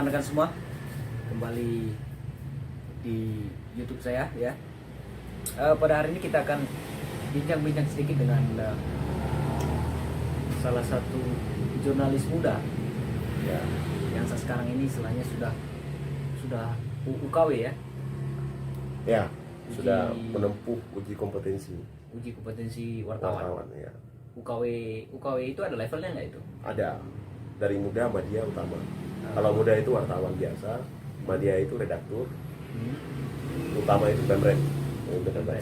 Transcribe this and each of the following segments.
rekan-rekan semua, kembali di YouTube saya ya. Pada hari ini kita akan bincang-bincang sedikit dengan salah satu jurnalis muda ya, yang sekarang ini istilahnya sudah UKW ya. Ya, sudah menempuh uji kompetensi wartawan ya. UKW itu ada levelnya nggak itu? Ada, dari muda, media, utama. Kalau muda itu wartawan biasa, media itu redaktur, utama itu pemret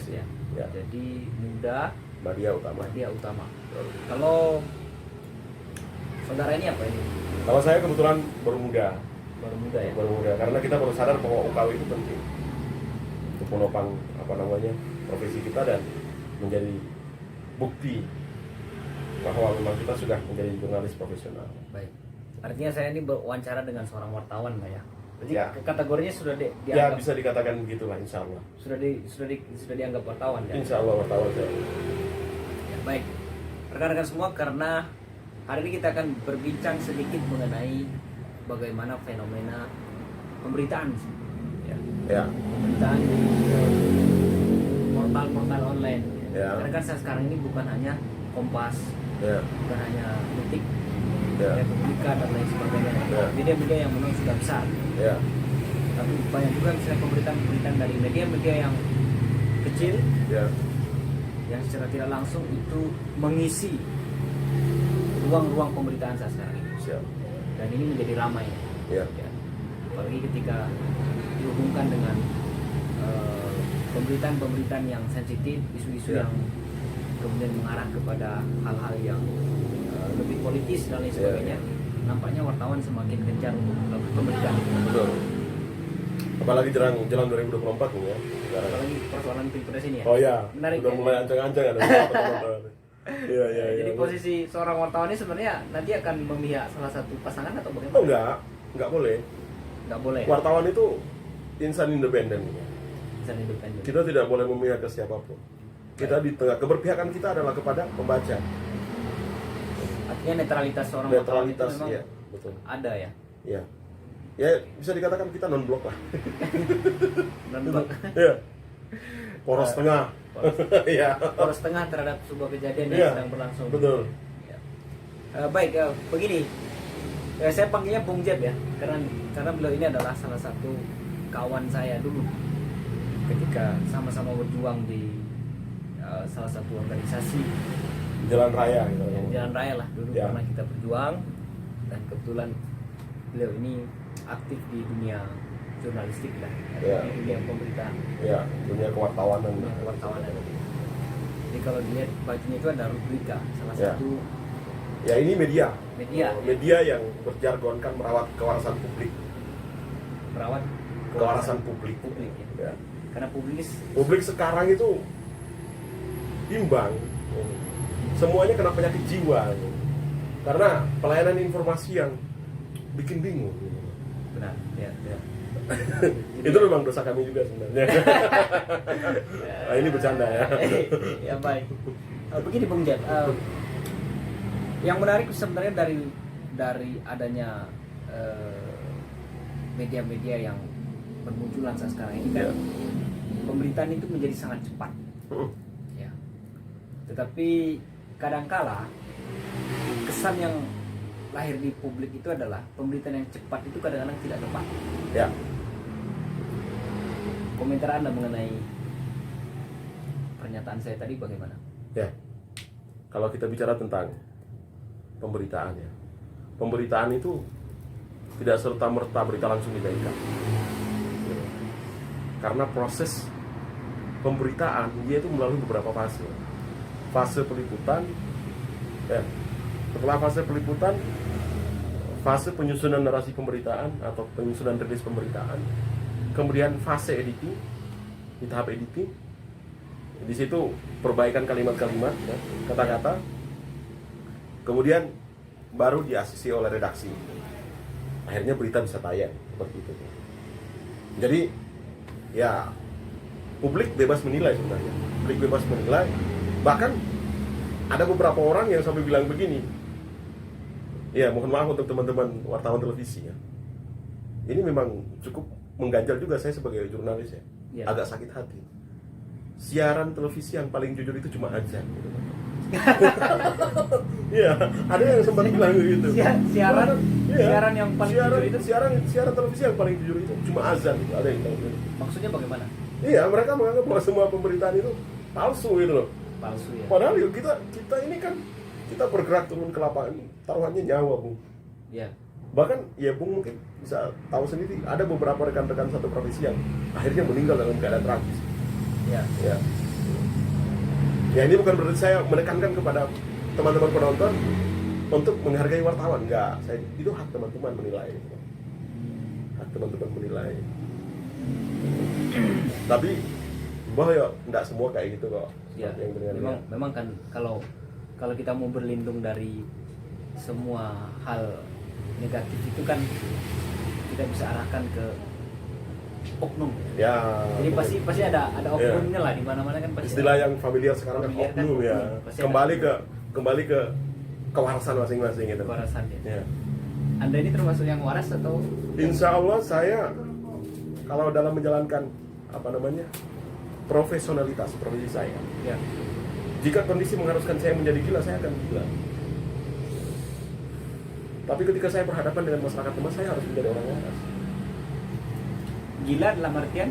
ya. Ya. Jadi muda, media utama. Kalau saudara ini apa ini? Kalau saya kebetulan baru muda ya. Karena kita baru sadar bahwa UKW itu penting untuk menopang profesi kita dan menjadi bukti bahwa memang kita sudah menjadi jurnalis profesional. Baik. Artinya saya ini berwawancara dengan seorang wartawan, Pak ya. Jadi Ya. kategorinya sudah dianggap, Ya bisa dikatakan begitulah, insya Allah. sudah dianggap wartawan ya. Insya Allah wartawan saya. Ya, baik. Rekan-rekan semua, karena hari ini kita akan berbincang sedikit mengenai bagaimana fenomena pemberitaan ya. Ya. Pemberitaan di portal-portal online. Ya. Karena kan sekarang ini bukan hanya Kompas, Ya. bukan hanya Detik, Ya. Republika dan lain sebagainya. Ya. Media-media yang memang sudah besar. Ya. Tapi banyak juga misalnya pemberitaan dari media-media yang kecil Ya. yang secara tidak langsung itu mengisi ruang-ruang pemberitaan saat sekarang ini. Siap. Dan ini menjadi ramai Ya. ya. Apalagi ketika dihubungkan dengan pemberitaan-pemberitaan yang sensitif, isu-isu Ya. yang kemudian mengarah kepada hal-hal yang lebih politis dan lain sebagainya. Nampaknya wartawan semakin gencar untuk melakukan pemberitaan. Betul. Apalagi jelang 2024 nih ya. Sekarang. Apalagi persoalan pilpres ini ya. Oh ya, Menarik udah ya? mulai ancang-ancang ada beberapa teman-teman. Iya. Jadi posisi seorang wartawan ini sebenarnya nanti akan memihak salah satu pasangan atau bagaimana? Oh enggak boleh. Nggak boleh. Wartawan itu insan independen. Bisa independen. Kita tidak boleh memihak ke siapapun. Kita di tengah, keberpihakan kita adalah kepada pembaca. Artinya netralitas seorang wartawan itu Netralitas, memang ya, betul. ada ya. Ya. Ya bisa dikatakan kita non blok lah. Non-blok. Ya. Poros tengah. Iya. Poros tengah terhadap sebuah kejadian yang Iya, sedang berlangsung. betul. Ya. Baik, begini. Saya panggilnya Bung Jeb ya, karena beliau ini adalah salah satu kawan saya dulu ketika sama-sama berjuang di salah satu organisasi Jalan raya gitu. jalan raya lah dulu. Ya. Pernah kita berjuang, dan kebetulan beliau ini aktif di dunia jurnalistik lah, Ya. di dunia pemberitaan, Ya, dunia kewartawanan. dunia kewartawanan. Jadi kalau dilihat bajunya itu ada rubrika, salah Ya. satu Ya ini media. media Media yang berjargonkan merawat kewarasan publik. merawat Kewarasan publik. ya. Ya. Karena Publik sekarang itu bimbang. Semuanya kena penyakit jiwa. Karena pelayanan informasi yang bikin bingung. benar ya. Itu memang dosa kami juga sebenarnya. Nah, ini bercanda ya. Ya baik. Begini Bung Jeb, yang menarik sebenarnya dari adanya media-media yang bermunculan saat sekarang ini kan, Ya. pemberitaan itu menjadi sangat cepat ya. Tetapi kadangkala kesan yang lahir di publik itu adalah pemberitaan yang cepat itu kadang-kadang tidak tepat. Ya. Komentar Anda mengenai pernyataan saya tadi bagaimana? Ya. Kalau kita bicara tentang pemberitaan ya. Pemberitaan itu tidak serta-merta berita langsung dinaikkan. Karena proses pemberitaan dia itu melalui beberapa fase. Fase peliputan, ya. Setelah fase peliputan, fase penyusunan narasi pemberitaan atau penyusunan rilis pemberitaan, kemudian fase editing, di tahap editing, di situ perbaikan kalimat-kalimat, ya, kata-kata, kemudian baru diasisi oleh redaksi. Akhirnya berita bisa tayang seperti itu. Jadi ya publik bebas menilai sebenarnya. Publik bebas menilai. Bahkan ada beberapa orang yang sampai bilang begini. Ya, mohon maaf untuk teman-teman wartawan televisi ya. ini memang cukup mengganjal juga saya sebagai jurnalis ya. Iya. Agak sakit hati. Siaran televisi yang paling jujur itu cuma azan gitu. Iya, ada yang sempat bilang gitu. Siaran Iya. siaran yang paling jujur itu siaran televisi yang paling jujur itu cuma azan gitu. Ada yang bilang gitu. maksudnya bagaimana? Iya, mereka menganggap bahwa semua pemberitaan itu palsu gitu loh. Palsu ya. Padahal yuk, kita ini kan kita bergerak turun ke lapangan, taruhannya nyawa, Bung. Ya. Bahkan ya Bung mungkin bisa tahu sendiri, ada beberapa rekan-rekan satu profesi yang akhirnya meninggal dalam keadaan tragis. Ya. Ya. Ya ini bukan berarti saya menekankan kepada teman-teman penonton untuk menghargai wartawan, enggak. Itu hak teman-teman menilai. Hak teman-teman menilai. Tapi bahwa ya enggak semua kayak gitu kok. Ya. Seperti yang terdengar, ya. Memang kan kalau kita mau berlindung dari semua hal negatif itu kan kita bisa arahkan ke oknum. Ya. Jadi pasti ada oknumnya lah di mana-mana kan pasti. Istilah yang familiar sekarang kan Familiar kan oknum ya. oknum. Pasti Kembali ke kewarasan masing-masing gitu. Kewarasan ya. Ya. Anda ini termasuk yang waras atau? Insya Allah saya kalau dalam menjalankan profesionalitas profesi saya, Ya. jika kondisi mengharuskan saya menjadi gila, saya akan gila. Tapi ketika saya berhadapan dengan masyarakat luas, saya harus menjadi orang waras. Gila dalam artian?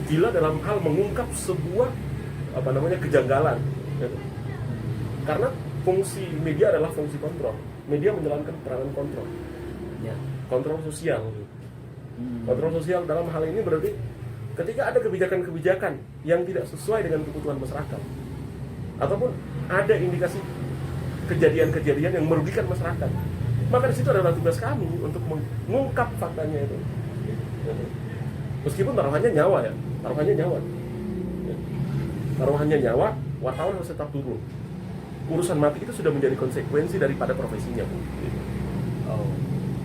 Gila dalam hal mengungkap sebuah kejanggalan. Gitu. Karena fungsi media adalah fungsi kontrol. Media menjalankan peranan kontrol, Ya. kontrol sosial. Kontrol sosial dalam hal ini berarti ketika ada kebijakan-kebijakan yang tidak sesuai dengan kebutuhan masyarakat, ataupun ada indikasi kejadian-kejadian yang merugikan masyarakat, maka di situ adalah tugas kami untuk mengungkap faktanya itu. Meskipun taruhannya nyawa ya, taruhannya nyawa, wartawan harus tetap turun. Urusan mati itu sudah menjadi konsekuensi daripada profesinya, Bu. Oh.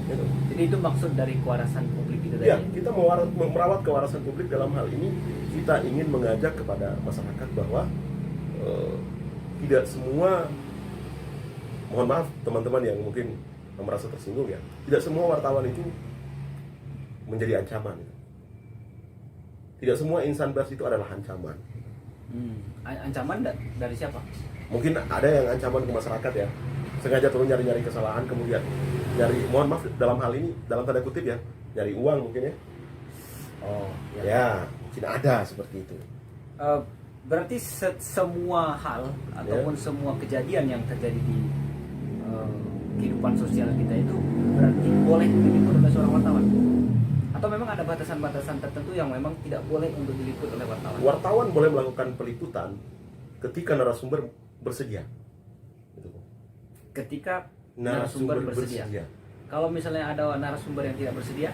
Gitu. Jadi itu maksud dari kewarasan publik itu tadi. Ya, kita merawat kewarasan publik dalam hal ini, kita ingin mengajak kepada masyarakat bahwa tidak semua, mohon maaf teman-teman yang mungkin merasa tersinggung ya, tidak semua wartawan itu menjadi ancaman. Tidak semua insan pers itu adalah ancaman. Ancaman dari siapa? Mungkin ada yang ancaman ke masyarakat ya, sengaja turun nyari-nyari kesalahan, kemudian mohon maaf dalam hal ini, dalam tanda kutip ya, nyari uang mungkin ya. Oh, Ya, mungkin ada seperti itu. Berarti semua hal ataupun semua kejadian yang terjadi di kehidupan sosial kita itu berarti boleh diliput oleh seorang wartawan? Atau memang ada batasan-batasan tertentu yang memang tidak boleh untuk diliput oleh wartawan? Wartawan boleh melakukan peliputan ketika narasumber bersedia. Gitu. Ketika narasumber bersedia. Kalau misalnya ada narasumber yang tidak bersedia?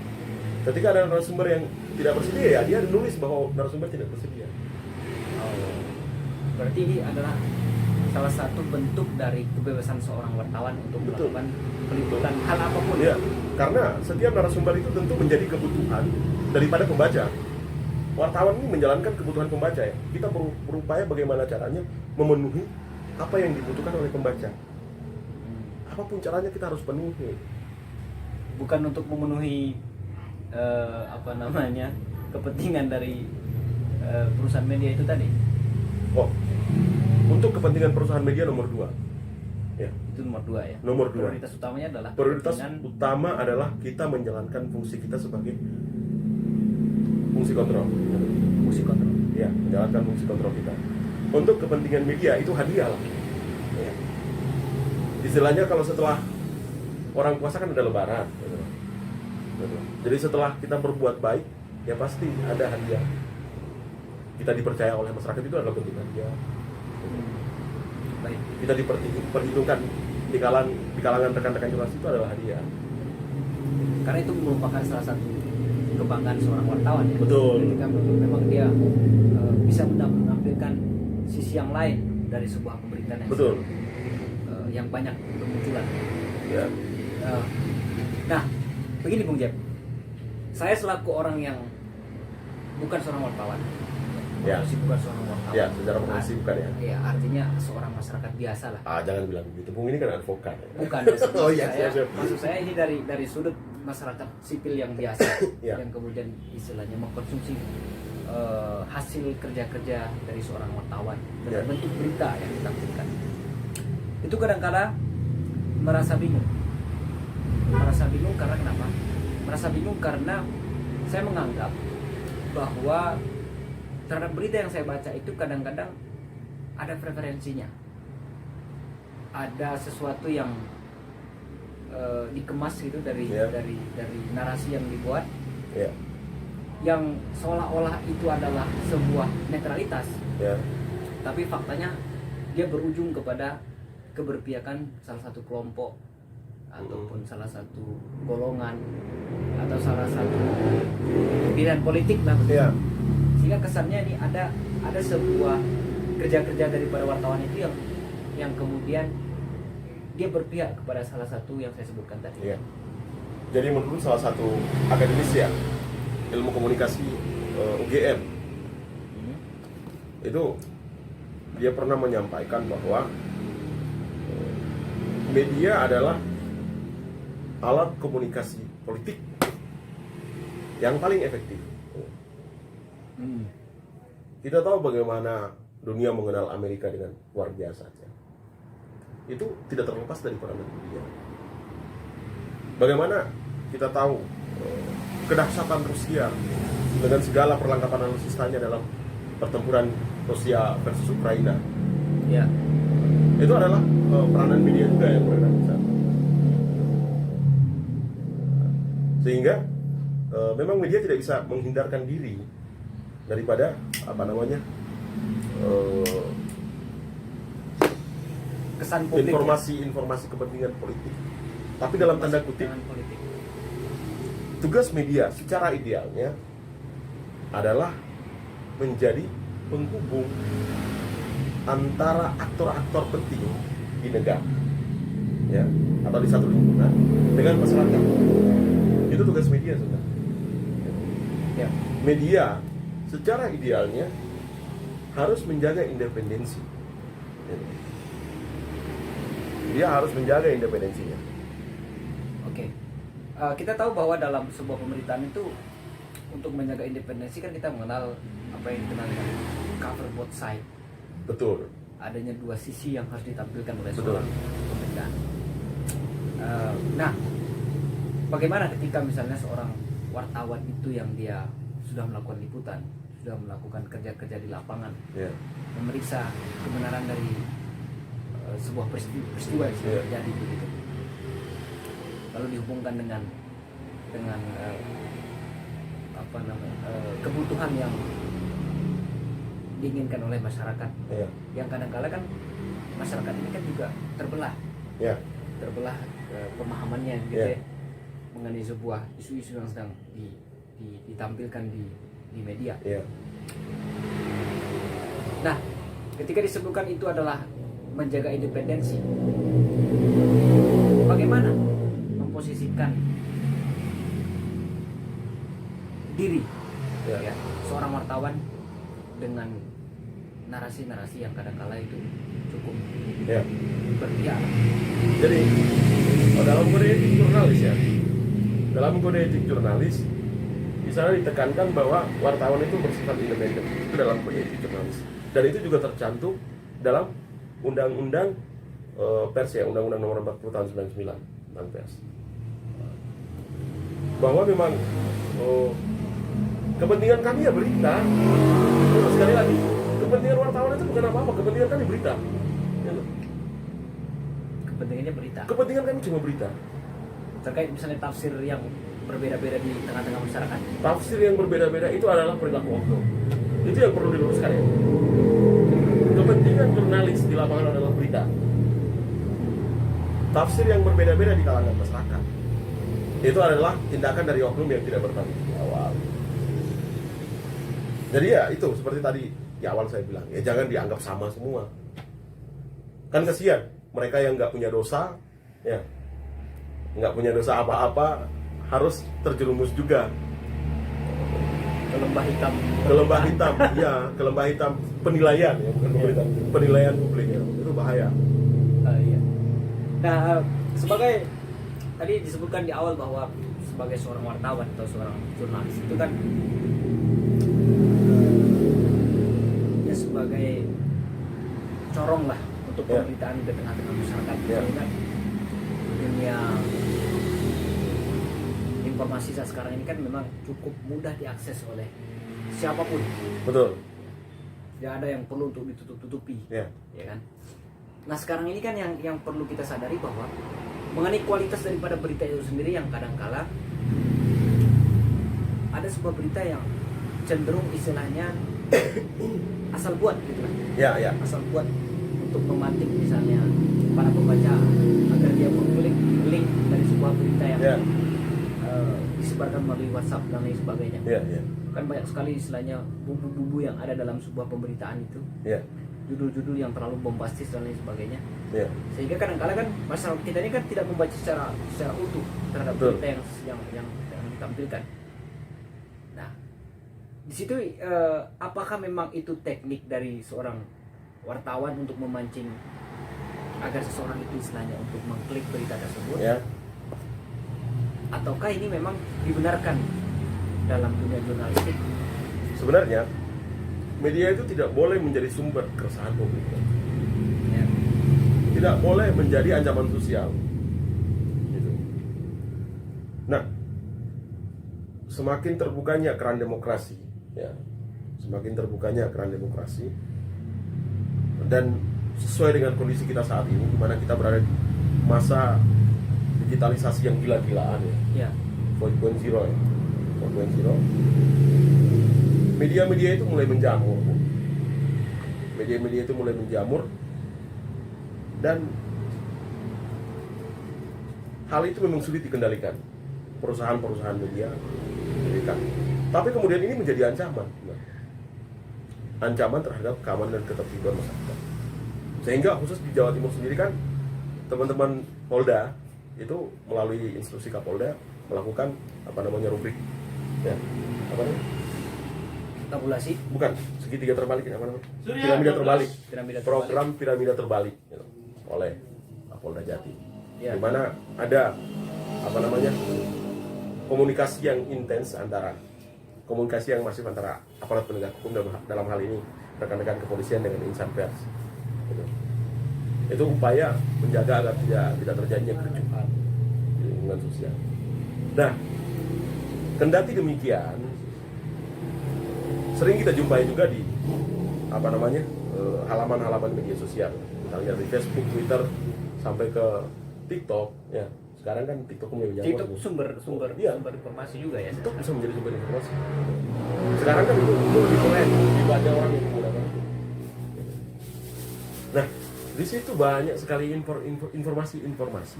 Ketika ada narasumber yang tidak bersedia, ya dia nulis bahwa narasumber tidak bersedia. Oh. Berarti ini adalah salah satu bentuk dari kebebasan seorang wartawan untuk Betul. melakukan peliputan hal apapun. Ya, karena setiap narasumber itu tentu menjadi kebutuhan daripada pembaca. Wartawan ini menjalankan kebutuhan pembaca ya. Kita berupaya bagaimana caranya memenuhi apa yang dibutuhkan oleh pembaca. Apapun caranya kita harus penuhi. Bukan untuk memenuhi kepentingan dari perusahaan media itu tadi. Oh, untuk kepentingan perusahaan media nomor 2. Ya. Itu nomor 2 ya. Nomor 2. Prioritas utamanya adalah Prioritas kepentingan- utama adalah kita menjalankan fungsi kita sebagai fungsi kontrol. fungsi kontrol. Ya, menjalankan fungsi kontrol kita. Untuk kepentingan media itu hadiah lah. Ya. Istilahnya kalau setelah orang puasa kan ada lebaran. Gitu. Gitu. Jadi setelah kita berbuat baik, ya pasti ada hadiah. Kita dipercaya oleh masyarakat itu adalah bentuk hadiah. Baik. Kita diperhitungkan di kalangan rekan-rekan jurnalis itu adalah hadiah. Karena itu merupakan salah satu kebanggaan seorang wartawan ya. Betul. Ketika memang dia bisa menampilkan sisi yang lain dari sebuah pemberitaan yang Betul. yang banyak bermunculan. Ya. Nah, begini Bung Jeb, saya selaku orang yang bukan seorang wartawan, Ya. bukan seorang wartawan. Ya, secara profesi bukan ya. Ya, artinya seorang masyarakat biasa lah. Jangan bilang begitu. Bung ini kan advokat. Ya. Bukan. Oh iya, saya, siap. maksud saya ini dari sudut masyarakat sipil yang biasa Ya. yang kemudian istilahnya mengkonsumsi hasil kerja-kerja dari seorang wartawan Ya. dalam bentuk berita yang ditampilkan. Itu kadang-kala merasa bingung karena kenapa? Merasa bingung karena saya menganggap bahwa terhadap berita yang saya baca itu kadang-kadang ada preferensinya, ada sesuatu yang dikemas gitu dari Ya. dari narasi yang dibuat, Ya. yang seolah-olah itu adalah sebuah netralitas, Ya. tapi faktanya dia berujung kepada keberpihakan salah satu kelompok ataupun salah satu golongan atau salah satu pilihan politik lah. Ya. Sehingga kesannya ini ada sebuah kerja-kerja daripada wartawan itu yang kemudian dia berpihak kepada salah satu yang saya sebutkan tadi. Ya. Jadi menurut salah satu akademisi ya, ilmu komunikasi UGM itu dia pernah menyampaikan bahwa media adalah alat komunikasi politik yang paling efektif. Kita tahu bagaimana dunia mengenal Amerika dengan luar biasa. Itu tidak terlepas dari peran media. Bagaimana kita tahu kedahsyatan Rusia dengan segala perlengkapan alutsistanya dalam pertempuran Rusia versus Ukraina. Ya. Itu adalah peranan media juga yang berada di sana. Sehingga memang media tidak bisa menghindarkan diri daripada Kesan publik, informasi kepentingan politik. Tapi dalam tanda kutip, politik. tugas media secara idealnya adalah menjadi penghubung antara aktor-aktor penting di negara, ya, atau di satu lingkungan dengan masyarakat. Itu tugas media sudah. Ya. Media secara idealnya harus menjaga independensi. Dia harus menjaga independensinya. Oke. Kita tahu bahwa dalam sebuah pemerintahan itu untuk menjaga independensi kan kita mengenal apa yang dikenal dengan cover both side. Betul. Adanya dua sisi yang harus ditampilkan oleh Betul. seorang pemerintahan. Nah, bagaimana ketika misalnya seorang wartawan itu yang dia sudah melakukan liputan, sudah melakukan kerja-kerja di lapangan, Ya. memeriksa kebenaran dari sebuah peristiwa yang sudah Ya. terjadi begitu, lalu dihubungkan dengan kebutuhan yang diinginkan oleh masyarakat, Ya. yang kadang-kala kan masyarakat ini kan juga terbelah Ya. pemahamannya gitu Ya. ya, mengenai sebuah isu-isu yang sedang ditampilkan di media. Ya. Nah, ketika disebutkan itu adalah menjaga independensi, bagaimana memposisikan diri Ya. ya, seorang wartawan dengan narasi-narasi yang kadang-kala itu cukup Ya. berpihak. Jadi dalam kode etik jurnalis ya, dalam kode etik jurnalis di sana ditekankan bahwa wartawan itu bersifat independen. Itu dalam kode etik jurnalis. Dan itu juga tercantum dalam undang-undang pers ya, undang-undang nomor 40 tahun 99 tentang pers. Bahwa memang kepentingan kami ya berita. Terus sekali lagi, kepentingan wartawan itu bukan apa-apa, kepentingan kami berita. Kepentingannya berita. Kepentingan kami cuma berita. Terkait misalnya tafsir yang berbeda-beda di tengah-tengah masyarakat. Tafsir yang berbeda-beda itu adalah perilaku oknum. Itu yang perlu diluruskan ya. Kepentingan jurnalis di lapangan adalah berita. Tafsir yang berbeda-beda di kalangan masyarakat itu adalah tindakan dari oknum yang tidak bertanggung jawab. Jadi ya itu seperti tadi di awal saya bilang, ya jangan dianggap sama semua. Kan kasihan mereka yang nggak punya dosa, ya nggak punya dosa apa-apa harus terjerumus juga Ke lembah hitam. ke lembah hitam, ya ke lembah hitam penilaian ya, bukan pemerintahan, penilaian publik ya, itu bahaya. Iya. Nah, sebagai tadi disebutkan di awal bahwa sebagai seorang wartawan atau seorang jurnalis itu kan ya sebagai corong lah untuk pemberitaan di tengah-tengah masyarakat. Sehingga dunia informasi saat sekarang ini kan memang cukup mudah diakses oleh siapapun. Betul. Tidak ada yang perlu untuk ditutup-tutupi, Ya. ya kan? Nah sekarang ini kan yang perlu kita sadari bahwa mengenai kualitas daripada berita itu sendiri yang kadangkala ada sebuah berita yang cenderung istilahnya asal buat gitu lah. Ya. Asal buat untuk memancing misalnya para pembaca agar dia mengklik link dari sebuah berita yang disebarkan melalui WhatsApp dan lain sebagainya. Ya. Kan banyak sekali istilahnya bumbu-bumbu yang ada dalam sebuah pemberitaan itu, Ya. judul-judul yang terlalu bombastis dan lain sebagainya, Ya. sehingga kadang-kala kan masyarakat kita ini kan tidak membaca secara utuh terhadap Betul. berita yang ditampilkan. Nah di situ apakah memang itu teknik dari seorang wartawan untuk memancing agar seseorang itu istilahnya untuk mengklik berita tersebut, Ya. ataukah ini memang dibenarkan dalam dunia jurnalistik? Sebenarnya media itu tidak boleh menjadi sumber keresahan publik. Ya. Tidak boleh menjadi ancaman sosial. Gitu. Nah, semakin terbukanya keran demokrasi, ya, semakin terbukanya keran demokrasi, dan sesuai dengan kondisi kita saat ini, di mana kita berada di masa digitalisasi yang gila-gilaan, ya, Ya. 4.0 ya. 4.0, media-media itu mulai menjamur. Media-media itu mulai menjamur, dan hal itu memang sulit dikendalikan. Perusahaan-perusahaan media dikendalikan. Tapi kemudian ini menjadi ancaman. Ancaman terhadap keamanan dan ketertiban masyarakat. Sehingga khusus di Jawa Timur sendiri kan, teman-teman Polda itu melalui instruksi Kapolda melakukan rubrik, ya, apa namanya? Tabulasi. Bukan, segitiga terbalik, apa namanya? Surya, Piramida terbalik. Piramida terbalik. Program piramida terbalik, ya, oleh Kapolda Jati. Ya. Di mana ada komunikasi yang intens komunikasi yang masif antara aparat penegak hukum dalam hal ini rekan-rekan kepolisian dengan insan pers. Gitu. Itu upaya menjaga agar tidak terjadinya kericuhan di lingkungan sosial. Nah, kendati demikian, sering kita jumpai juga di halaman-halaman media sosial, misalnya di Facebook, Twitter, sampai ke TikTok, ya. Sekarang kan TikTok mulai menjamur. TikTok sumber Iya. informasi juga ya. TikTok bisa menjadi sumber informasi. Sekarang kan itu lebih keren, lebih banyak orang yang menggunakan itu. Nah, di situ banyak sekali informasi-informasi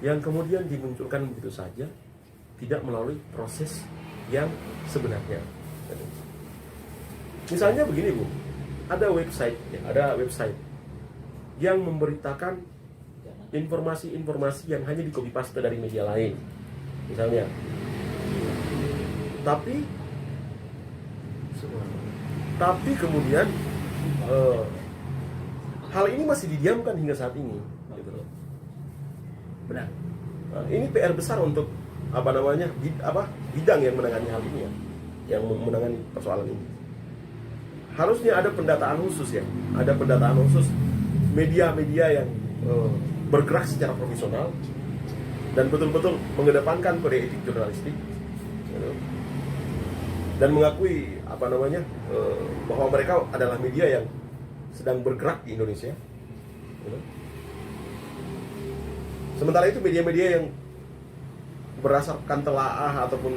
yang kemudian dimunculkan begitu saja, tidak melalui proses yang sebenarnya. Misalnya begini, Bu, ada website yang memberitakan informasi-informasi yang hanya di copy paste dari media lain, misalnya. Tapi kemudian hal ini masih didiamkan hingga saat ini, gitu loh. Benar. Nah, ini PR besar untuk bidang yang menangani hal ini, ya, yang menangani persoalan ini. Harusnya ada pendataan khusus, ya, ada pendataan khusus media-media yang bergerak secara profesional dan betul-betul mengedepankan kode etik jurnalistik, gitu. Dan mengakui bahwa mereka adalah media yang sedang bergerak di Indonesia, gitu. Sementara itu media-media yang berdasarkan telaah ataupun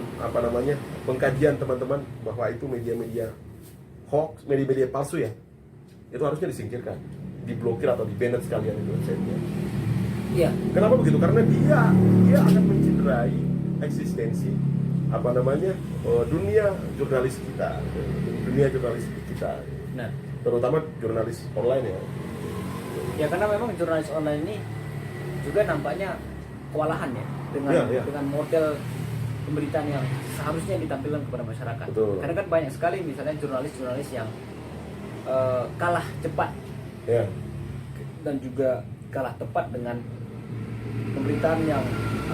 pengkajian teman-teman bahwa itu media-media hoax, media-media palsu, ya, itu harusnya disingkirkan, diblokir atau di-ban sekalian itu website-nya. Iya. Kenapa begitu? Karena dia akan mencederai eksistensi dunia jurnalis kita, Nah, terutama jurnalis online, ya. ya karena memang jurnalis online ini juga nampaknya kewalahan ya dengan model pemberitaan yang seharusnya ditampilkan kepada masyarakat. Betul. Karena kan banyak sekali misalnya jurnalis yang kalah cepat, Ya. dan juga kalah tepat dengan pemberitaan yang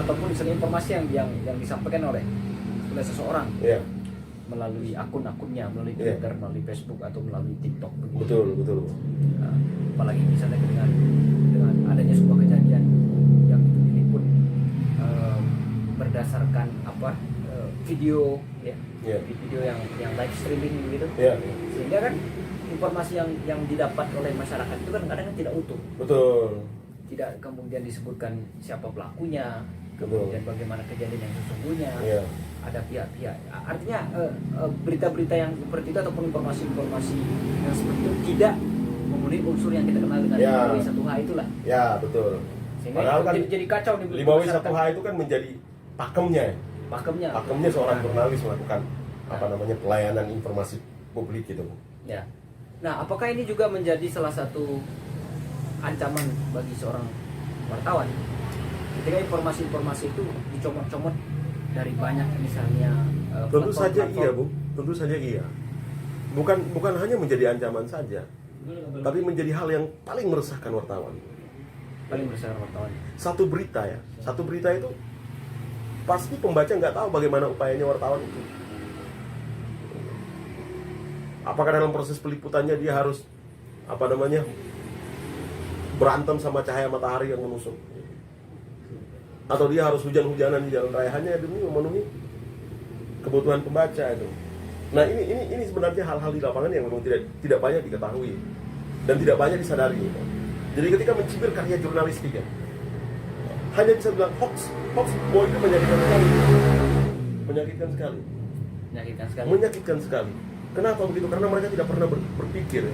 ataupun misalnya informasi yang disampaikan oleh seseorang Iya. melalui akun-akunnya, melalui Iya. Twitter, melalui Facebook atau melalui TikTok begitu. Betul. Nah, apalagi misalnya dengan adanya sebuah kejadian yang itu diliput berdasarkan video ya, Iya. video yang live streaming begitu, Iya. sehingga kan informasi yang didapat oleh masyarakat itu kan kadang tidak utuh, Betul. tidak kemudian disebutkan siapa pelakunya, Betul. kemudian bagaimana kejadian yang sesungguhnya. Iya. Ada pihak-pihak, artinya berita-berita yang seperti itu ataupun informasi-informasi yang seperti itu tidak memenuhi unsur yang kita kenal dengan Ya. 5W1H itulah, Ya, betul. sehingga Padahal kan jadi kacau di 5W1H itu kan menjadi pakemnya ya. pakemnya Seorang jurnalis melakukan pelayanan informasi publik gitu. ya. Nah, apakah ini juga menjadi salah satu ancaman bagi seorang wartawan ketika informasi-informasi itu dicomot-comot dari banyak misalnya Tentu saja platform-platform? iya, Bu. Tentu saja iya. Bukan hanya menjadi ancaman saja, tapi menjadi hal yang paling meresahkan wartawan. Paling besar wartawan. Satu berita itu pasti pembaca nggak tahu bagaimana upayanya wartawan itu. Apakah dalam proses peliputannya dia harus berantem sama cahaya matahari yang menusuk, atau dia harus hujan-hujanan di jalan raya hanya demi memenuhi kebutuhan pembaca itu. Nah, ini sebenarnya hal-hal di lapangan yang memang tidak banyak diketahui dan tidak banyak disadari. Jadi ketika mencibir karya jurnalistik ya, hanya bisa bilang hoax, bahwa itu menyakitkan sekali. Kenapa begitu? Karena mereka tidak pernah berpikir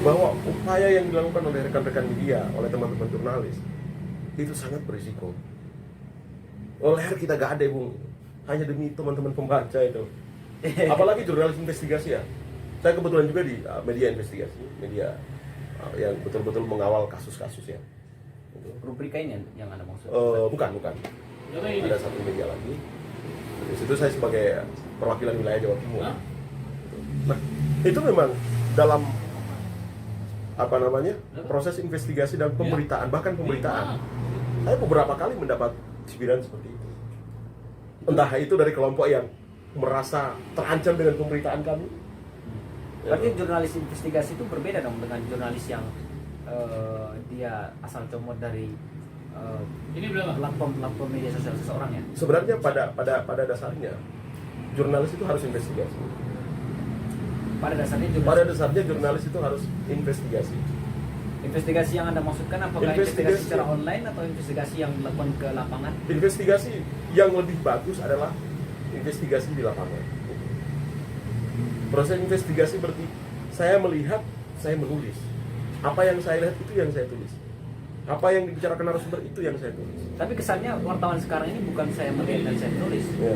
bahwa upaya yang dilakukan oleh rekan-rekan media, oleh teman-teman jurnalis itu sangat berisiko. Leher kita gak ada, Bung, hanya demi teman-teman pembaca itu. Apalagi jurnalis investigasi ya. Saya kebetulan juga di media investigasi, media yang betul-betul mengawal kasus-kasus ya. Rubrika ini yang Anda maksud? Bukan. Ada satu media lagi. Di situ saya sebagai perwakilan wilayah Jawa Timur. Nah, itu memang dalam proses investigasi dan pemberitaan, bahkan pemberitaan, saya beberapa kali mendapat cibiran seperti itu. Entah itu dari kelompok yang merasa terancam dengan pemberitaan kami. Berarti jurnalis investigasi itu berbeda dong dengan jurnalis yang dia asal comot dari platform media sosial seseorang ya. Sebenarnya pada dasarnya jurnalis itu harus investigasi. Pada dasarnya jurnalis itu harus investigasi. Investigasi yang Anda maksudkan apakah investigasi secara online atau investigasi yang dilakukan ke lapangan? Investigasi yang lebih bagus adalah investigasi di lapangan. Proses investigasi berarti saya melihat, saya menulis. Apa yang saya lihat itu yang saya tulis. Apa yang dibicarakan narasumber itu yang saya tulis. Tapi kesannya wartawan sekarang ini bukan saya melihat dan saya menulis. Ya.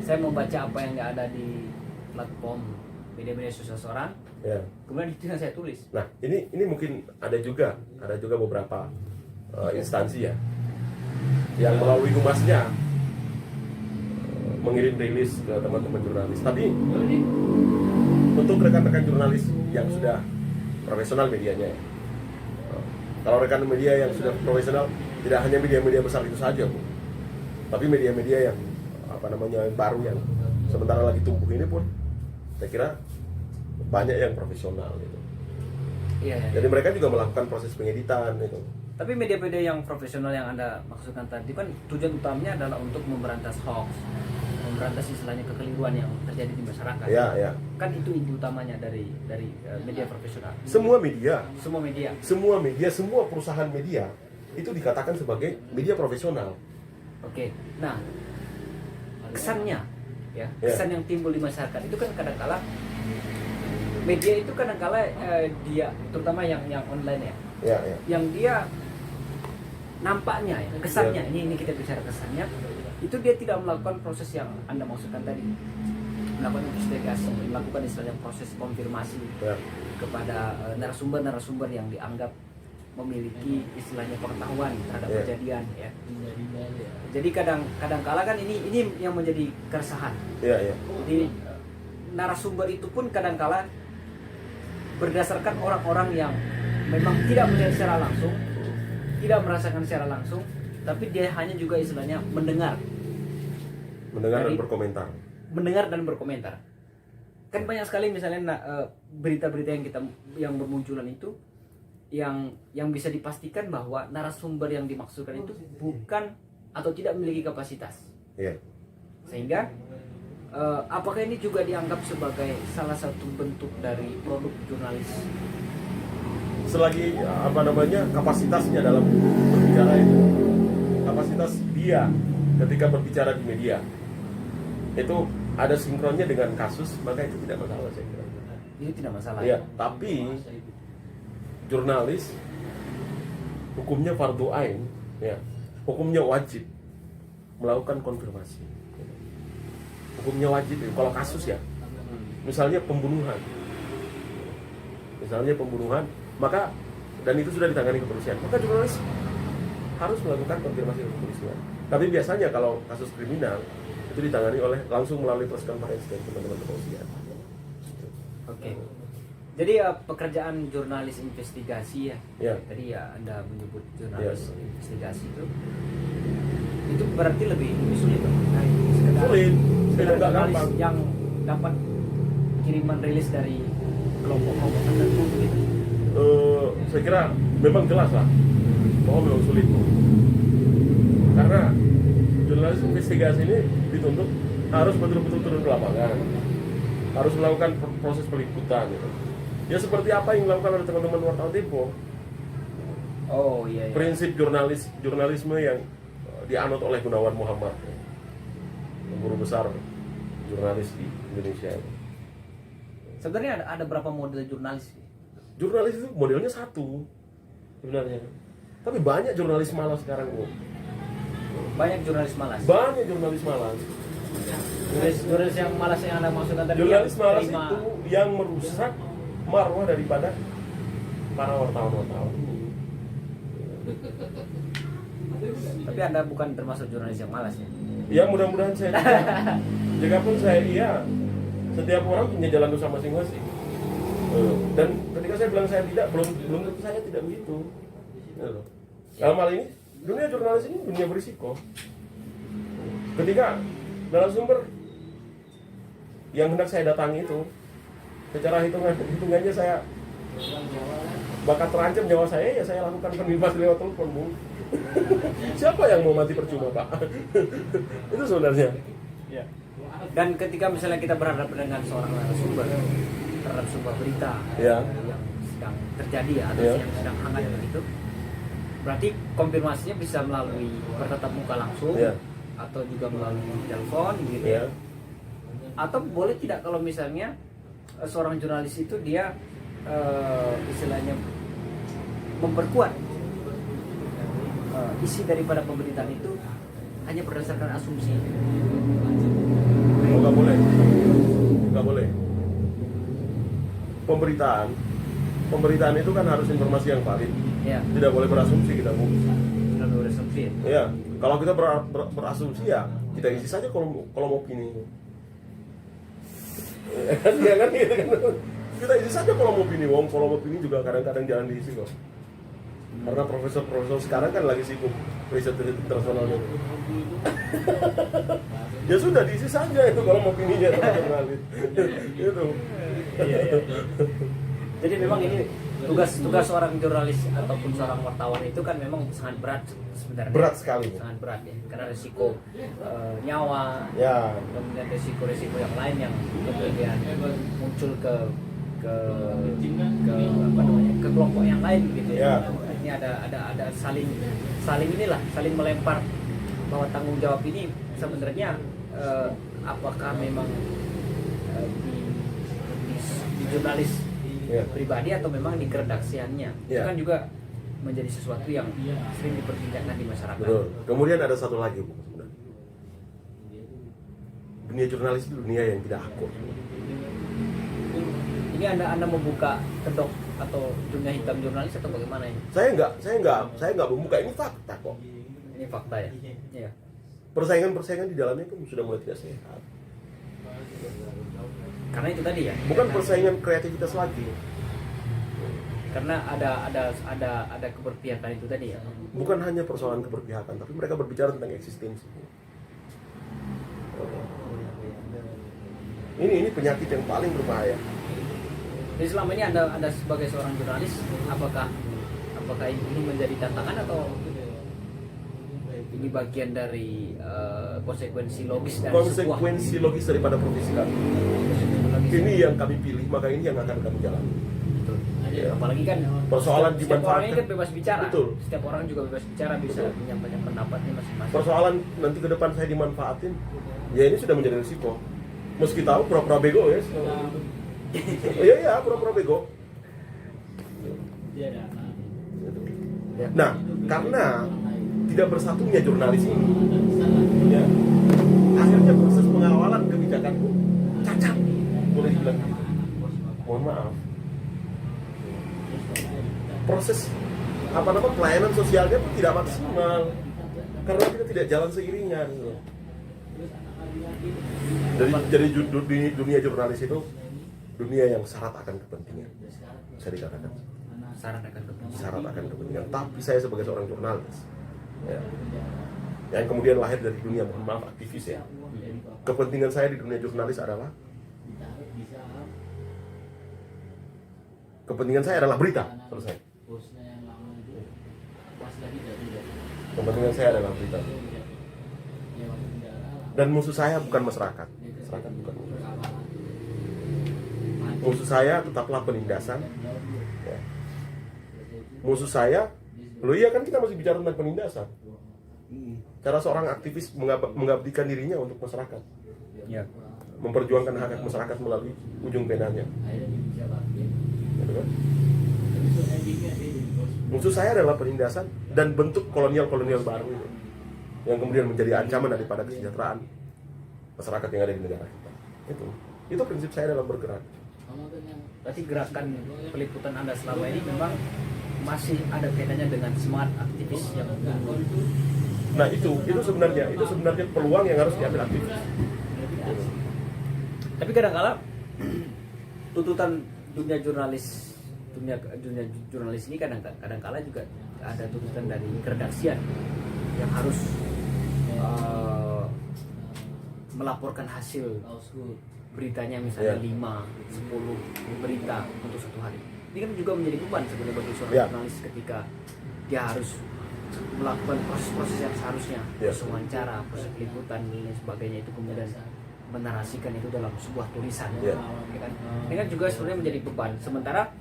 Saya membaca apa yang ada di platform media-media sosial seorang, Ya. kemudian itu yang saya tulis. Nah, ini mungkin ada juga beberapa instansi ya yang melalui humasnya mengirim rilis ke teman-teman jurnalis. Tapi untuk rekan-rekan jurnalis yang sudah profesional medianya ya. Kalau rekan media yang sudah profesional, tidak hanya media-media besar itu saja, Bu. Tapi media-media yang yang baru yang sementara lagi tumbuh ini pun saya kira banyak yang profesional gitu. Iya. Jadi mereka juga melakukan proses pengeditan itu. Tapi media-media yang profesional yang Anda maksudkan tadi kan tujuan utamanya adalah untuk memberantas hoax, memberantas istilahnya kekeliruan yang terjadi di masyarakat. Ya. Kan itu inti utamanya dari media profesional. Semua media, semua perusahaan media itu dikatakan sebagai media profesional. Oke. Nah, kesannya kesan yang timbul di masyarakat itu kan kadang-kala media itu kadang-kala dia terutama yang online Ya. yang dia nampaknya kesannya ini kita bicara kesannya itu dia tidak melakukan proses yang Anda maksudkan tadi, melakukan investigasi, melakukan istilahnya proses konfirmasi kepada narasumber yang dianggap memiliki istilahnya pengetahuan terhadap kejadian ya. Jadi kadang-kala kan ini yang menjadi keresahan. Iya. Di narasumber itu pun kadang-kala berdasarkan orang-orang yang memang tidak melihat secara langsung, tidak merasakan secara langsung, tapi dia hanya juga istilahnya mendengar dan Dari- berkomentar. dan berkomentar. Kan banyak sekali misalnya berita-berita yang bermunculan itu yang bisa dipastikan bahwa narasumber yang dimaksudkan itu bukan atau tidak memiliki kapasitas. Iya. Sehingga apakah ini juga dianggap sebagai salah satu bentuk dari produk jurnalis? Selagi kapasitasnya dalam berbicara itu, kapasitas dia ketika berbicara di media itu ada sinkronnya dengan kasus, maka itu tidak masalah saya kira. Itu tidak masalah. Iya, tapi jurnalis hukumnya fardhu ain, ya, hukumnya wajib melakukan konfirmasi. Hukumnya wajib kalau kasus ya, misalnya pembunuhan, maka dan itu sudah ditangani kepolisian, maka jurnalis harus melakukan konfirmasi ke kepolisian. Tapi biasanya kalau kasus kriminal itu ditangani langsung melalui press conference dari teman-teman kepolisian. Oke. Jadi pekerjaan jurnalis investigasi ya. Ya. Tadi ya Anda menyebut jurnalis investigasi itu berarti lebih sulit dong. Sulit, itu nggak jurnalis gampang. yang dapat kiriman rilis dari kelompok-kelompok tertentu gitu. Saya kira memang jelas lah bahwa memang sulit, karena jurnalis investigasi ini dituntut harus betul-betul turun ke lapangan, harus melakukan proses peliputan gitu. Ya seperti apa yang dilakukan oleh teman-teman wartawan Tempo. Oh iya. Prinsip jurnalisme yang dianut oleh Gunawan Muhammad, guru besar jurnalis di Indonesia. Sebenarnya ada berapa model jurnalis? Jurnalis itu modelnya satu sebenarnya, tapi banyak jurnalis malas sekarang, Bu. Banyak jurnalis malas. Banyak jurnalis malas. Jurnalis yang malas yang Anda maksudkan tadi. Jurnalis yang malas terima- itu yang merusak marwah daripada para wartawan-wartawan. Tapi Anda bukan termasuk jurnalis yang malas ya? Ya mudah-mudahan saya tidak. Jika pun saya iya, setiap orang punya jalan dosa masing-masing. Dan ketika saya bilang saya tidak, belum tentu saya tidak begitu. Gitu. Dalam hal ini, dunia jurnalis ini dunia berisiko. Ketika narasumber yang hendak saya datangi itu, secara hitungannya saya bakal terancam nyawa saya, ya saya lakukan pembebasan lewat telepon, Bu. Siapa yang mau mati percuma, Pak? Itu sebenarnya. Ya. Dan ketika misalnya kita berhadapan dengan seorang narasumber terhadap sebuah berita Ya. yang sedang terjadi ya, atau Ya. yang sedang hangat begitu, berarti konfirmasinya bisa melalui bertatap muka langsung, Ya. atau juga melalui telepon gitu Ya. ya. Atau boleh tidak kalau misalnya seorang jurnalis itu dia istilahnya memperkuat isi daripada pemberitaan itu hanya berdasarkan asumsi. Oh, nggak boleh. Nggak boleh. Pemberitaan itu kan harus informasi yang valid. Ya, Tidak boleh berasumsi kita, Bu. sudah berasumsi. Ya, kalau kita berasumsi ya kita isi saja kalau mau opini. Ya kan gitu kan. Kita isi saja kalau mau opini juga kadang-kadang jangan diisi kok. Karena profesor sekarang kan lagi sibuk riset internasionalnya. Ya sudah diisi saja itu kalau mau opininya jurnalis. Gitu. Iya. Jadi memang ini tugas seorang jurnalis ataupun seorang wartawan itu kan memang sangat berat sebenarnya. Berat sekali. Sangat berat ya, karena risiko nyawa, Ya. kemudian risiko yang lain yang kemudian muncul ke apa namanya, ke kelompok yang lain gitu ya. Ya. Ini ada saling melempar bahwa tanggung jawab ini sebenarnya apakah memang di jurnalis Ya. pribadi atau memang di keredaksiannya. Itu Ya. kan juga menjadi sesuatu yang sering diperbincangkan di masyarakat. Betul. Kemudian ada satu lagi, Bu, sebenarnya. Dunia jurnalis itu dunia yang tidak akur. Ini Anda membuka kedok atau dunia hitam jurnalis atau bagaimana ini? Saya nggak membuka, ini fakta kok. Ini fakta ya. Iya. Persaingan di dalamnya kan sudah mulai tidak sehat. Karena itu tadi ya. Bukan persaingan kreativitas lagi. Karena ada keberpihakan itu tadi ya. Bukan hanya persoalan keberpihakan, tapi mereka berbicara tentang eksistensi. Ini penyakit yang paling berbahaya. Jadi selama ini anda sebagai seorang jurnalis, apakah ini menjadi tantangan atau ini bagian dari konsekuensi logis dari Konsekuensi logis daripada profesi kami. Ini yang kami pilih, maka ini yang akan kami jalani. Ya. Apalagi kan persoalan setiap orang ini dimanfaatkan. kan bebas bicara. Betul. Setiap orang juga bebas bicara, bisa menyampaikan pendapatnya masing-masing. Persoalan nanti ke depan saya dimanfaatin, ya ini sudah menjadi risiko. Meski tahu pura-pura bego ya. Iya, pura-pura bego. Nah, karena tidak bersatunya jurnalis ini, ya, akhirnya proses pengawalan kebijakanku cacat, boleh dibilang gitu. Mohon maaf. Proses pelayanan sosialnya pun tidak maksimal karena kita tidak jalan seiringan. Jadi dunia jurnalis itu dunia yang syarat akan kepentingan, bisa dikatakan syarat akan kepentingan. Tapi saya sebagai seorang jurnalis, ya, yang kemudian lahir dari dunia, mohon maaf, aktivis ya, kepentingan saya di dunia jurnalis adalah kepentingan saya adalah berita, selesai. Kepentingan saya adalah berita. Dan musuh saya bukan masyarakat bukan musuh. Musuh saya tetaplah penindasan. Ya. Musuh saya, iya kan kita masih bicara tentang penindasan. Cara seorang aktivis mengabdikan dirinya untuk masyarakat, Ya. memperjuangkan hak masyarakat melalui ujung pedangnya. Gitu kan? Musuh saya adalah penindasan dan bentuk kolonial baru itu, yang kemudian menjadi ancaman daripada kesejahteraan masyarakat yang ada di negara kita. Itu prinsip saya dalam bergerak. Berarti gerakan peliputan Anda selama ini memang masih ada kaitannya dengan semangat aktivis yang Nah itu sebenarnya peluang yang harus diambil aktivis. Tapi kadang-kala tuntutan dunia jurnalis ini kadang-kala juga ada tuntutan dari keredaksian yang harus melaporkan hasil beritanya, misalnya 5-10 berita untuk satu hari. Ini kan juga menjadi beban sebenarnya bagi seorang jurnalis ketika dia harus melakukan proses-proses yang seharusnya, proses wawancara, proses peliputan dan lain sebagainya, itu kemudian menarasikan itu dalam sebuah tulisan. Ya kan? Ini kan juga sebenarnya menjadi beban. Sementara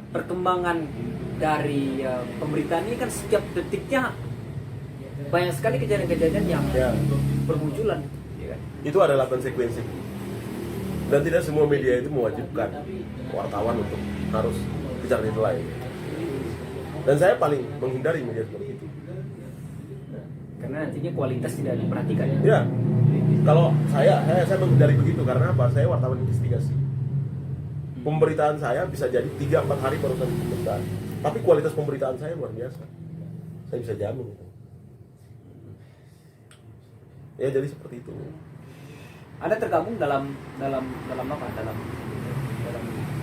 perkembangan dari pemberitaan ini kan setiap detiknya banyak sekali kejadian-kejadian yang bermunculan. Ya kan? Itu adalah konsekuensi. Dan tidak semua media itu mewajibkan wartawan untuk harus bicara deadline. Dan saya paling menghindari media seperti itu. Karena nantinya kualitas tidak diperhatikan. Ya. Kalau saya menghindari begitu karena apa? Saya wartawan investigasi. Pemberitaan saya bisa jadi 3-4 hari baru sampai pemberitaan. Tapi kualitas pemberitaan saya luar biasa. Saya bisa jamin itu. Ya jadi seperti itu. Anda tergabung dalam apa? Dalam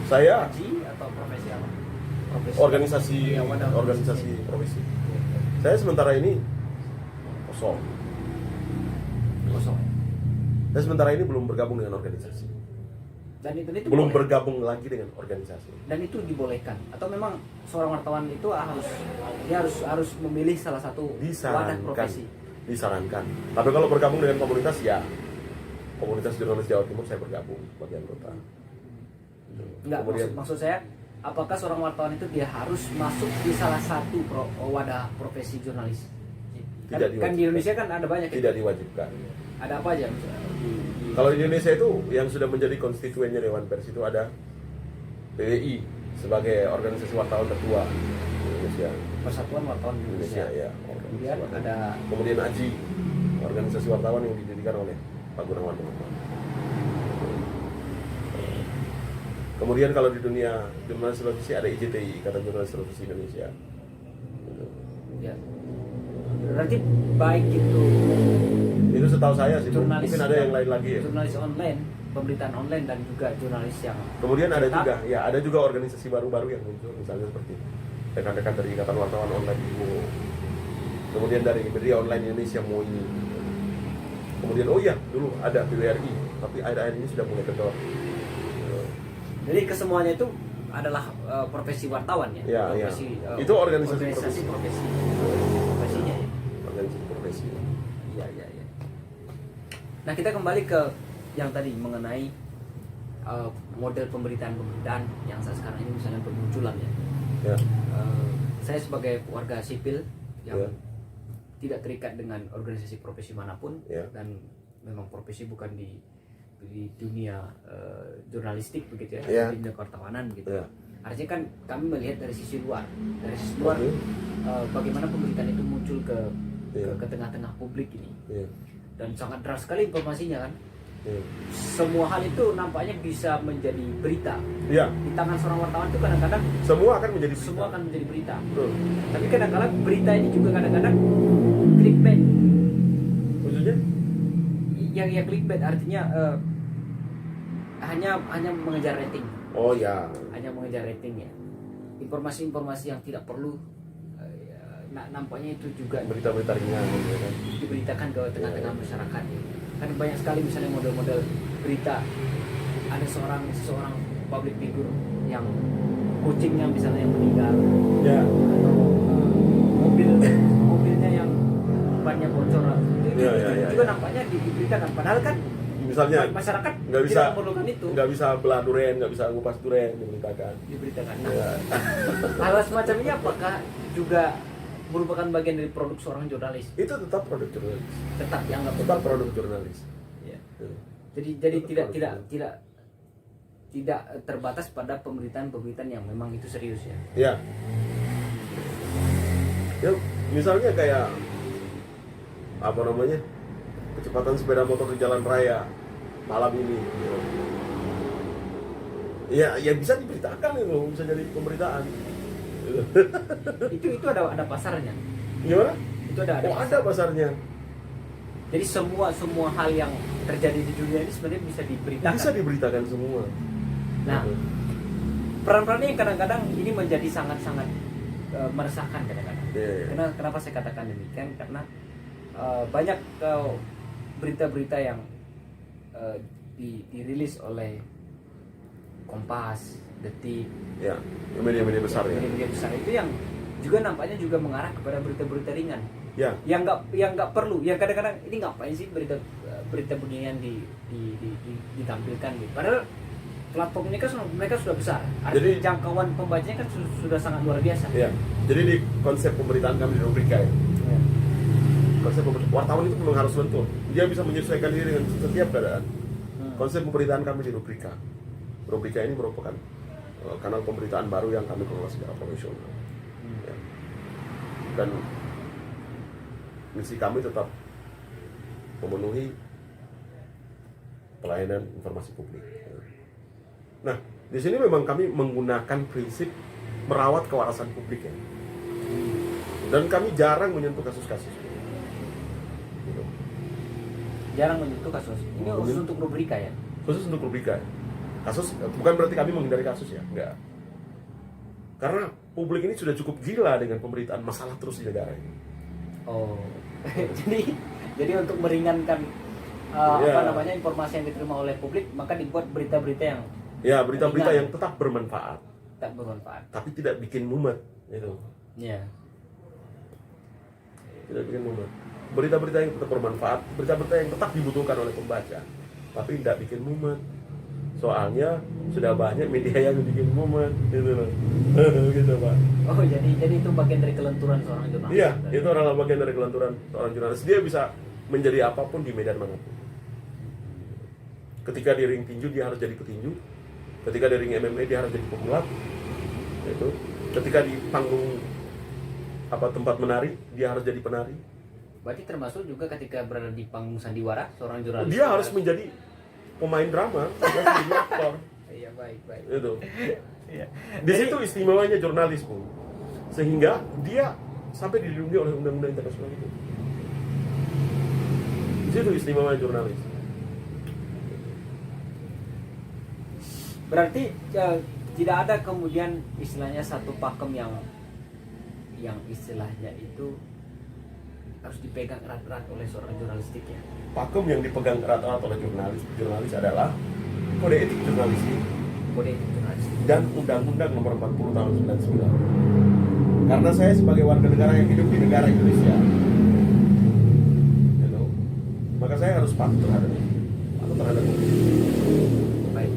saya haji atau profesi apa? Organisasi profesi. Saya sementara ini kosong. Saya sementara ini belum bergabung dengan organisasi. Dan itu belum boleh. Bergabung lagi dengan organisasi. Dan itu dibolehkan atau memang seorang wartawan itu harus memilih salah satu wadah profesi? Disarankan. Tapi kalau bergabung dengan komunitas, ya komunitas jurnalis Jawa Timur saya bergabung sebagai anggota. Enggak, maksud saya, apakah seorang wartawan itu dia harus masuk di salah satu wadah profesi jurnalis? Tidak kan di Indonesia kan ada banyak. Tidak diwajibkan. Ada apa aja misalnya? Kalau di Indonesia itu yang sudah menjadi konstituennya Dewan Pers itu ada PWI sebagai organisasi wartawan tertua di Indonesia. Persatuan Wartawan Indonesia. Ya. Kemudian AJI, organisasi wartawan yang didirikan oleh Pak Gunawan. Kemudian kalau di dunia jurnalis televisi ada IJTI, Ikatan Jurnalis Televisi Indonesia. Ya. Berarti baik itu setahu saya sih, jurnalis, mungkin ada yang lain lagi ya. Jurnalis online pemberitaan online dan juga jurnalis yang Kemudian ada cetak. juga, ya ada juga organisasi baru-baru yang muncul, misalnya seperti rekan-rekan dari Ikatan Wartawan Online IWO, kemudian dari Media Online Indonesia MOI, kemudian oh iya dulu ada PWRI, tapi akhir-akhir ini sudah mulai kendor. Jadi kesemuanya itu adalah profesi wartawan ya. Ya, profesi, ya. Itu organisasi profesinya ya. Organisasi profesi. Iya, iya, iya. Nah, kita kembali ke yang tadi mengenai model pemberitaan yang saat sekarang ini misalnya bermunculan ya. Ya. Saya sebagai warga sipil yang Ya. tidak terikat dengan organisasi profesi manapun Ya. dan memang profesi bukan di dunia jurnalistik begitu ya, Ya. di dunia kewartawanan gitu. Ya. Artinya kan kami melihat dari sisi luar, Oke. bagaimana pemberitaan itu muncul Ya. ke tengah-tengah publik ini, Ya. dan sangat deras sekali informasinya kan. Ya. Semua hal itu nampaknya bisa menjadi berita Ya. di tangan seorang wartawan itu kadang-kadang Semua akan menjadi berita. semua akan menjadi berita. Betul. Tapi kadang-kadang berita ini juga kadang-kadang clickbait. Maksudnya? Yang clickbait artinya hanya mengejar rating, Oh ya. hanya mengejar rating ya. Informasi-informasi yang tidak perlu nampaknya itu juga Berita-berita ringan gitu kan. diberitakan ke tengah-tengah masyarakat. Kan banyak sekali misalnya model-model berita, ada seseorang public figure yang kucingnya misalnya yang meninggal, Ya. atau mobilnya yang bannya bocor, itu Ya, ya, ya, juga ya. nampaknya diberitakan, padahal kan Misalnya masyarakat nggak bisa tidak memerlukan itu nggak bisa belah duren, nggak bisa ngupas duren diberitakan. Nah, Ya. hal semacam ini apakah juga merupakan bagian dari produk seorang jurnalis? Itu tetap produk jurnalis. Tetap dianggap Tetap produk jurnalis. Ya. Ya. Jadi Tetap tidak terbatas pada pemberitaan yang memang itu serius ya. Ya. Ya, misalnya kayak apa namanya? Kecepatan sepeda motor di jalan raya malam ini. Ya, ya bisa diberitakan itu, bisa jadi pemberitaan. Itu ada pasarnya. Gimana? Itu ada Oh, ada pasarnya. Jadi semua hal yang terjadi di dunia ini sebenarnya bisa diberitakan. Bisa diberitakan semua. Nah, peran-perannya yang kadang-kadang ini menjadi sangat-sangat meresahkan kadang-kadang. Iya, iya. Kenapa saya katakan demikian? Karena banyak berita-berita yang dirilis oleh Kompas, Detik, Ya, media-media besar ya. media besar itu yang juga nampaknya juga mengarah kepada berita-berita ringan. Ya, Yang nggak perlu. Yang kadang-kadang ini ngapain sih berita beginian ditampilkan gitu. Padahal platform ini kan mereka sudah besar. Artinya Jadi- jangkauan pembacanya kan sudah sangat luar biasa. ya. Jadi di konsep pemberitaan kami di rubrika ya. Ya. Konsep wartawan itu memang harus lentur. Dia bisa menyesuaikan diri dengan setiap keadaan. Konsep pemberitaan kami di rubrika. Rubrika ini merupakan kanal pemberitaan baru yang kami kelola secara profesional. Ya. Dan misi kami tetap memenuhi pelayanan informasi publik. Nah, di sini memang kami menggunakan prinsip merawat kewarasan publik ya. Dan kami jarang menyentuh kasus-kasus. Gitu. Jarang menyentuh kasus. Ini khusus untuk rubrika ya. Khusus untuk rubrika. Kasus bukan berarti kami menghindari kasus ya, enggak. Karena publik ini sudah cukup gila dengan pemberitaan masalah terus di negara ini. Oh. jadi untuk meringankan Ya. informasi yang diterima oleh publik, maka dibuat berita-berita yang Ya, berita-berita Ringan. yang tetap bermanfaat, tak bermanfaat. tapi tidak bikin mumet, gitu. Ya. Tidak bikin mumet. Berita-berita yang tetap bermanfaat, berita-berita yang tetap dibutuhkan oleh pembaca, tapi tidak bikin mumet. Soalnya sudah banyak media yang bikin mumet, gitu loh. Gitu, Pak. Oh, jadi itu bagian dari kelenturan seorang jurnalis. Iya, itu adalah bagian dari kelenturan seorang jurnalis. Dia bisa menjadi apapun di medan manapun. Ketika di ring tinju dia harus jadi petinju. Ketika di ring MMA dia harus jadi pegulat. Itu. Ketika di panggung tempat menari dia harus jadi penari. Berarti termasuk juga ketika berada di panggung sandiwara seorang jurnalis. Dia harus menjadi pemain drama, dia harus menjadi aktor. Iya, baik. Itu. Iya. Di situ istimewanya jurnalis, Bu. Sehingga dia sampai dilindungi oleh undang-undang internasional itu. Di situ istimewanya jurnalis. Berarti tidak ada kemudian istilahnya satu pakem yang istilahnya itu harus dipegang erat-erat oleh seorang jurnalistik ya. Pakem yang dipegang erat-erat oleh jurnalis adalah kode etik jurnalistik Kode etik jurnalistik. dan Undang-Undang Nomor 40 Tahun 99. Karena saya sebagai warga negara yang hidup di negara Indonesia, you know, maka saya harus patuh terhadap itu. Baik.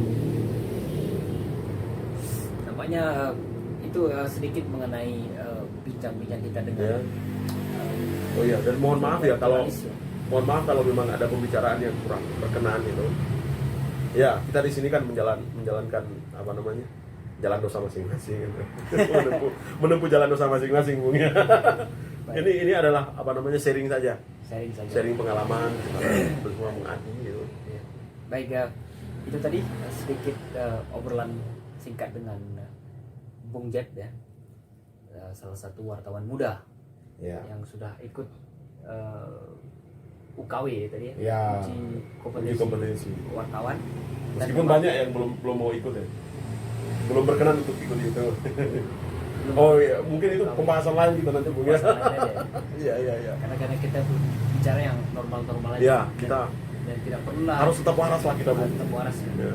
Nampaknya itu sedikit mengenai bincang-bincang kita dengan Ya. Oh iya, dan mohon maaf ya kalau memang ada pembicaraan yang kurang berkenan itu. Ya, kita di sini kan menjalankan apa namanya? Jalan dosa masing-masing. menempuh jalan dosa masing-masing, Bung ya. Ini adalah apa namanya? Sharing saja. Sharing pengalaman, kita semua mengadu gitu. Ya. Baik, itu tadi sedikit obrolan singkat dengan Bung Jeb ya. Salah satu wartawan muda Ya. yang sudah ikut UKW tadi Ya, uji kompetensi wartawan. Meskipun banyak yang belum mau ikut ya, belum berkenan untuk ikut itu. Oh iya, mungkin itu pembahasan lain kita nanti Bung ya. Iya. Karena kita bicara yang normal-normal aja. Ya, Dan- kita dan tidak perlu lah harus tetap waras lah kita Bung. tetap waras ya. Ya.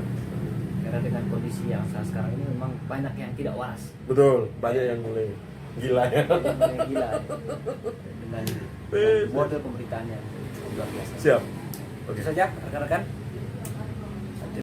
Karena dengan kondisi yang sekarang ini memang banyak yang tidak waras. Betul, banyak yang mulai gila ya. Yang gila ya. dengan model pemberitaannya luar biasa. Siap. Itu saja rekan-rekan.